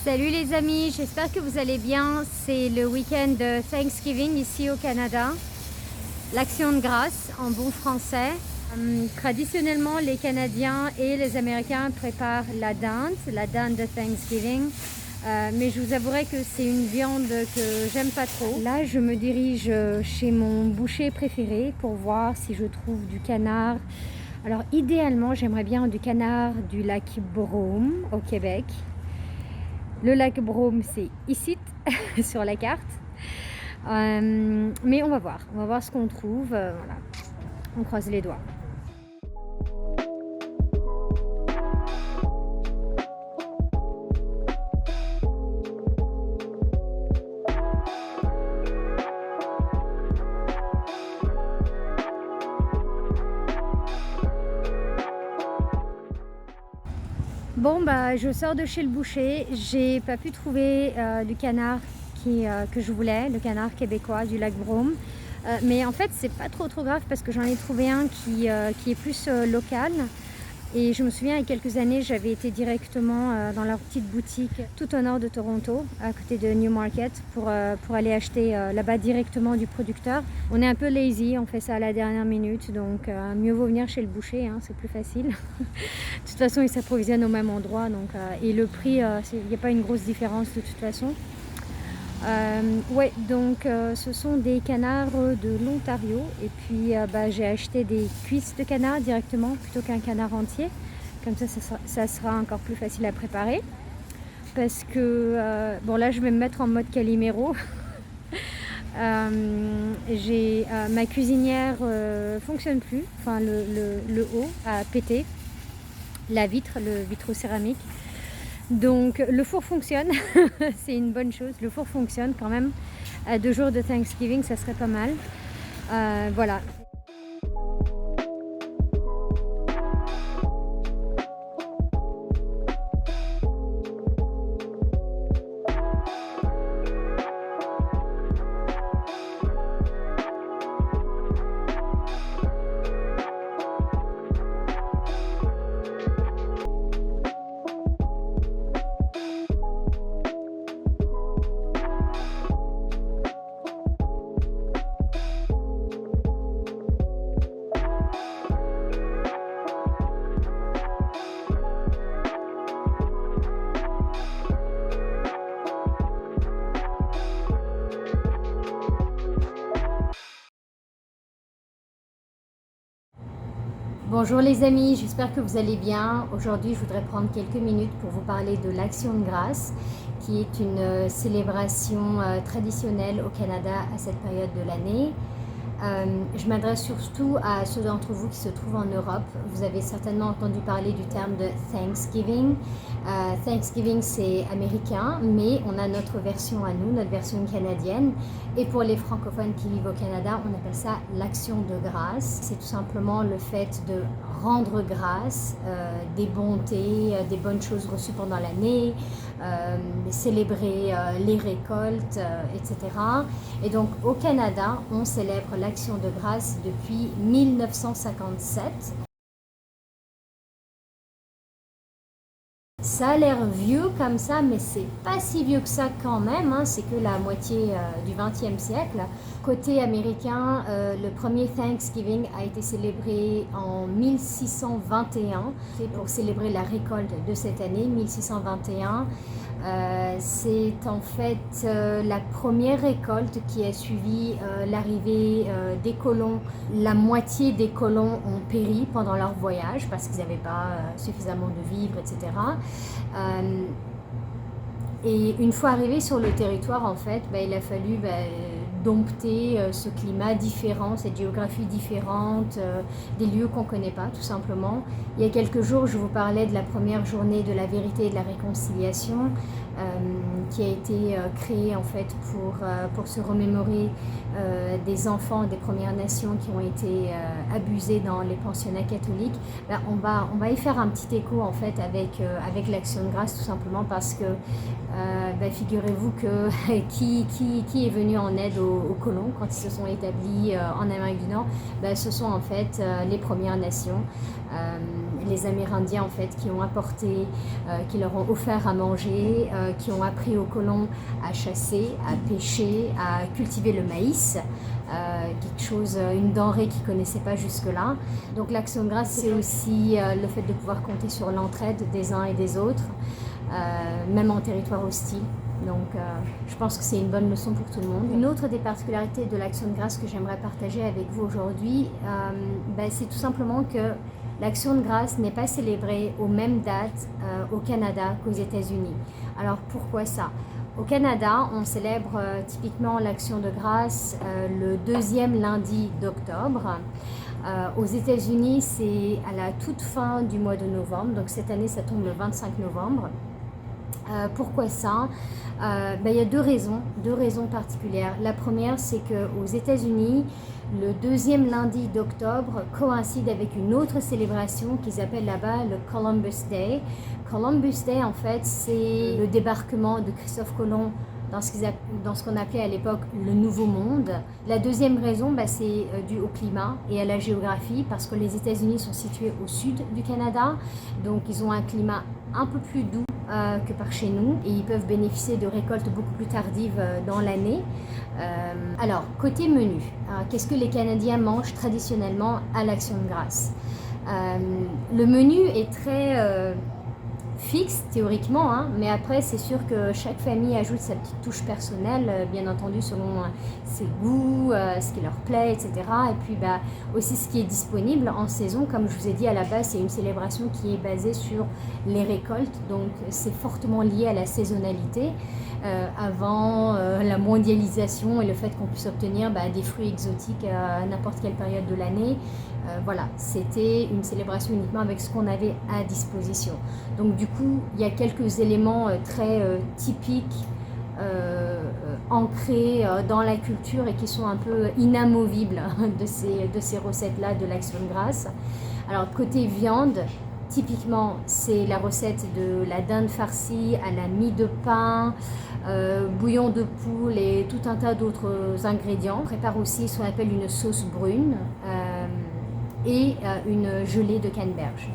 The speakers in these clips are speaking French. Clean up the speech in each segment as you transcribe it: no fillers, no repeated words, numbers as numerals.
Salut les amis, j'espère que vous allez bien. C'est le week-end de Thanksgiving ici au Canada. L'Action de grâce en bon français. Traditionnellement, les Canadiens et les Américains préparent la dinde de Thanksgiving. Mais je vous avouerai que c'est une viande que j'aime pas trop. Là, je me dirige chez mon boucher préféré pour voir si je trouve du canard. Alors idéalement, j'aimerais bien du canard du lac Brome au Québec. Le lac Brome, c'est ici, sur la carte. Mais on va voir ce qu'on trouve. Voilà. On croise les doigts. Bon, bah, je sors de chez le boucher. J'ai pas pu trouver du canard que je voulais, le canard québécois du lac Brome. Mais en fait, c'est pas trop grave parce que j'en ai trouvé un qui est plus local. Et je me souviens, il y a quelques années, j'avais été directement dans leur petite boutique tout au nord de Toronto, à côté de Newmarket, pour aller acheter là-bas directement du producteur. On est un peu lazy, on fait ça à la dernière minute, donc mieux vaut venir chez le boucher, hein, c'est plus facile. De toute façon, ils s'approvisionnent au même endroit, donc, et le prix, il n'y a pas une grosse différence de toute façon. Ouais, donc ce sont des canards de l'Ontario et puis j'ai acheté des cuisses de canard directement plutôt qu'un canard entier. Comme ça sera encore plus facile à préparer. Parce que, bon là je vais me mettre en mode Calimero. Ma cuisinière fonctionne plus, enfin le haut a pété, la vitre, le vitro-céramique. Donc le four fonctionne, c'est une bonne chose, le four fonctionne quand même. À 2 jours de Thanksgiving, ça serait pas mal. Voilà. Bonjour les amis, j'espère que vous allez bien. Aujourd'hui, je voudrais prendre quelques minutes pour vous parler de l'Action de grâce, qui est une célébration traditionnelle au Canada à cette période de l'année. Je m'adresse surtout à ceux d'entre vous qui se trouvent en Europe. Vous avez certainement entendu parler du terme de Thanksgiving. Thanksgiving, c'est américain, mais on a notre version à nous, notre version canadienne. Et pour les francophones qui vivent au Canada, on appelle ça l'Action de grâce. C'est tout simplement le fait de rendre grâce des bontés, des bonnes choses reçues pendant l'année, célébrer les récoltes, etc. Et donc au Canada, on célèbre l'Action de grâce depuis 1957. Ça a l'air vieux comme ça, mais c'est pas si vieux que ça quand même, hein. C'est que la moitié du XXe siècle. Côté américain, le premier Thanksgiving a été célébré en 1621. C'est pour célébrer la récolte de cette année, 1621. C'est en fait la première récolte qui a suivi l'arrivée des colons. La moitié des colons ont péri pendant leur voyage parce qu'ils n'avaient pas suffisamment de vivres, etc. Et une fois arrivés sur le territoire, en fait, il a fallu dompter ce climat différent, cette géographie différente, des lieux qu'on ne connaît pas, tout simplement. Il y a quelques jours, je vous parlais de la première journée de la vérité et de la réconciliation, qui a été créée en fait pour se remémorer des enfants des Premières Nations qui ont été abusés dans les pensionnats catholiques. On va y faire un petit écho en fait avec l'Action de grâce, tout simplement parce que figurez-vous que qui est venu en aide aux colons quand ils se sont établis en Amérique du Nord, ce sont en fait les Premières Nations, les Amérindiens en fait qui ont apporté, qui leur ont offert à manger, qui ont appris aux colons à chasser, à pêcher, à cultiver le maïs, quelque chose, une denrée qu'ils ne connaissaient pas jusque-là. Donc l'Action de grâce, c'est aussi le fait de pouvoir compter sur l'entraide des uns et des autres, même en territoire hostile. Donc je pense que c'est une bonne leçon pour tout le monde. Une autre des particularités de l'Action de grâce que j'aimerais partager avec vous aujourd'hui, c'est tout simplement que l'Action de grâce n'est pas célébrée aux mêmes dates au Canada qu'aux États-Unis. Alors pourquoi ça? Au Canada, on célèbre typiquement l'Action de grâce le deuxième lundi d'octobre. Aux États-Unis, c'est à la toute fin du mois de novembre, donc cette année ça tombe le 25 novembre. Pourquoi ça? Il y a deux raisons particulières. La première, c'est qu'aux États-Unis, le deuxième lundi d'octobre coïncide avec une autre célébration qu'ils appellent là-bas le Columbus Day. Columbus Day, en fait, c'est le débarquement de Christophe Colomb dans ce qu'on appelait à l'époque le Nouveau Monde. La deuxième raison, c'est dû au climat et à la géographie, parce que les États-Unis sont situés au sud du Canada, donc ils ont un climat un peu plus doux que par chez nous, et ils peuvent bénéficier de récoltes beaucoup plus tardives dans l'année. Alors, côté menu, qu'est-ce que les Canadiens mangent traditionnellement à l'Action de grâce? Le menu est très fixe théoriquement, mais après c'est sûr que chaque famille ajoute sa petite touche personnelle, bien entendu selon ses goûts, ce qui leur plaît, etc. Et puis aussi ce qui est disponible en saison. Comme je vous ai dit à la base, c'est une célébration qui est basée sur les récoltes, donc c'est fortement lié à la saisonnalité. Avant la mondialisation et le fait qu'on puisse obtenir des fruits exotiques à n'importe quelle période de l'année, voilà, c'était une célébration uniquement avec ce qu'on avait à disposition. Donc du coup, il y a quelques éléments très typiques, ancrés dans la culture et qui sont un peu inamovibles de ces recettes-là de l'Action de grâce. Alors côté viande, typiquement, c'est la recette de la dinde farcie à la mie de pain, bouillon de poule et tout un tas d'autres ingrédients. On prépare aussi ce qu'on appelle une sauce brune et une gelée de canneberge.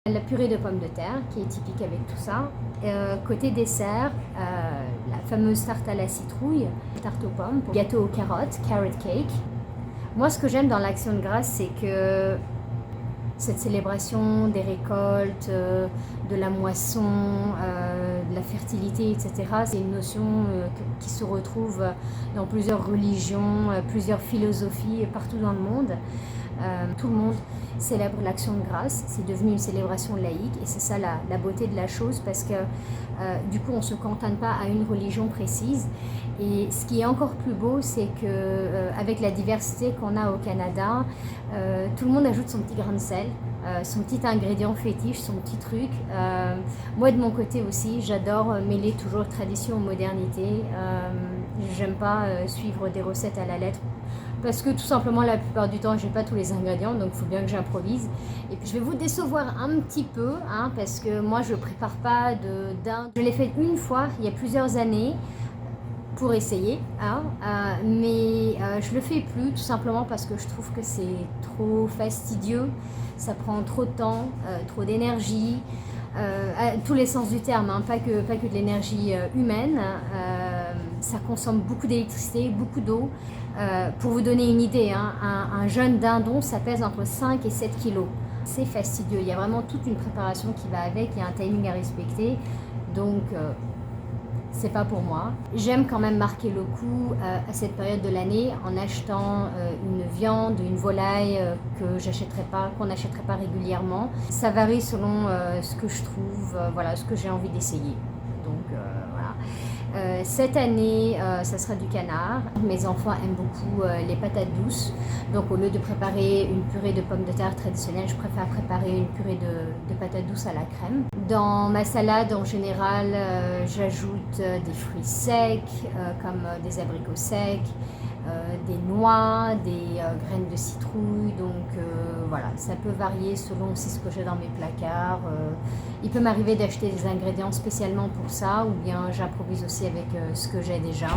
La purée de pommes de terre qui est typique avec tout ça. Côté dessert, la fameuse tarte à la citrouille, tarte aux pommes, gâteau aux carottes, carrot cake. Moi, ce que j'aime dans l'Action de grâce, c'est que cette célébration des récoltes, de la moisson, de la fertilité, etc. C'est une notion qui se retrouve dans plusieurs religions, plusieurs philosophies partout dans le monde. Tout le monde célèbre l'Action de grâce, c'est devenu une célébration laïque et c'est ça la beauté de la chose, parce que du coup on ne se cantonne pas à une religion précise. Et ce qui est encore plus beau, c'est que avec la diversité qu'on a au Canada, tout le monde ajoute son petit grain de sel, son petit ingrédient fétiche, son petit truc. Moi de mon côté aussi, j'adore mêler toujours tradition aux modernité. J'aime pas suivre des recettes à la lettre, parce que tout simplement la plupart du temps j'ai pas tous les ingrédients, donc il faut bien que j'improvise. Et puis je vais vous décevoir un petit peu, parce que moi je prépare pas de dinde. Je l'ai fait une fois il y a plusieurs années pour essayer, mais je le fais plus, tout simplement parce que je trouve que c'est trop fastidieux, ça prend trop de temps, trop d'énergie, à tous les sens du terme, pas que de l'énergie humaine. Ça consomme beaucoup d'électricité, beaucoup d'eau. Pour vous donner une idée, un jeune dindon, ça pèse entre 5 et 7 kilos. C'est fastidieux, il y a vraiment toute une préparation qui va avec, il y a un timing à respecter, donc c'est pas pour moi. J'aime quand même marquer le coup à cette période de l'année en achetant une viande, une volaille qu'on n'achèterait pas régulièrement. Ça varie selon ce que je trouve, ce que j'ai envie d'essayer. Donc voilà. Cette année, ça sera du canard. Mes enfants aiment beaucoup les patates douces. Donc au lieu de préparer une purée de pommes de terre traditionnelle, je préfère préparer une purée de patates douces à la crème. Dans ma salade, en général, j'ajoute des fruits secs, comme des abricots secs, des noix, des graines de citrouille. Donc voilà, ça peut varier selon aussi ce que j'ai dans mes placards. Il peut m'arriver d'acheter des ingrédients spécialement pour ça, ou bien j'improvise aussi avec ce que j'ai déjà.